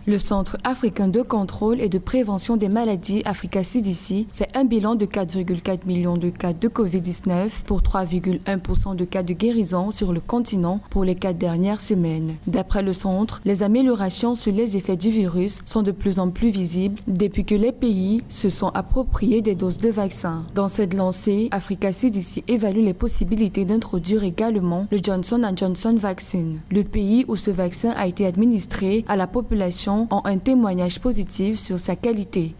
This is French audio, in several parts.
Le Centre africain de contrôle et de prévention des maladies, Africa CDC, fait un bilan de 4,4 millions de cas de COVID-19 pour 3,1% de cas de guérison sur le continent pour les 4 dernières semaines. D'après le centre, les améliorations sur les effets du virus sont de plus en plus visibles depuis que les pays se sont appropriés des doses de vaccins. Dans cette lancée, Africa CDC évalue les possibilités d'introduire également le Johnson & Johnson vaccine. Le pays où ce vaccin a été administré à la population ont un témoignage positif sur sa qualité.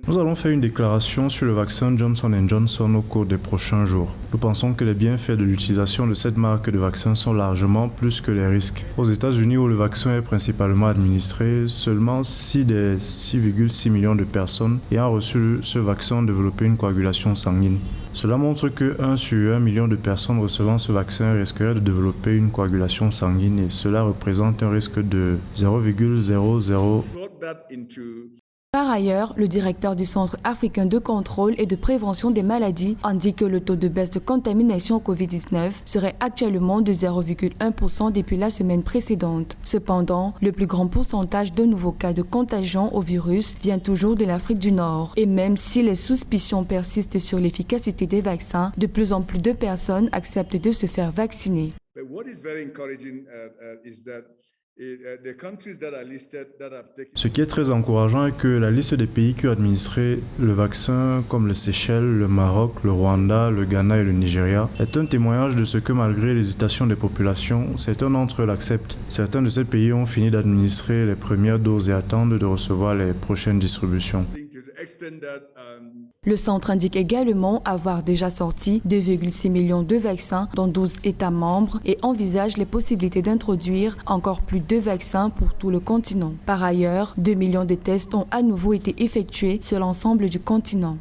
Nous allons faire une déclaration sur le vaccin Johnson & Johnson au cours des prochains jours. Nous pensons que les bienfaits de l'utilisation de cette marque de vaccin sont largement plus que les risques. Aux États-Unis, où le vaccin est principalement administré, seulement 6 des 6,6 millions de personnes ayant reçu ce vaccin ont développé une coagulation sanguine. Cela montre que 1 sur 1 million de personnes recevant ce vaccin risquerait de développer une coagulation sanguine et cela représente un risque de 0,00. Par ailleurs, le directeur du Centre africain de contrôle et de prévention des maladies indique que le taux de baisse de contamination au COVID-19 serait actuellement de 0,1% depuis la semaine précédente. Cependant, le plus grand pourcentage de nouveaux cas de contagion au virus vient toujours de l'Afrique du Nord. Et même si les suspicions persistent sur l'efficacité des vaccins, de plus en plus de personnes acceptent de se faire vacciner. Ce qui est très encourageant est que la liste des pays qui ont administré le vaccin, comme le Seychelles, le Maroc, le Rwanda, le Ghana et le Nigeria, est un témoignage de ce que malgré l'hésitation des populations, certains d'entre eux l'acceptent. Certains de ces pays ont fini d'administrer les premières doses et attendent de recevoir les prochaines distributions. Le centre indique également avoir déjà sorti 2,6 millions de vaccins dans 12 États membres et envisage les possibilités d'introduire encore plus de vaccins pour tout le continent. Par ailleurs, 2 millions de tests ont à nouveau été effectués sur l'ensemble du continent.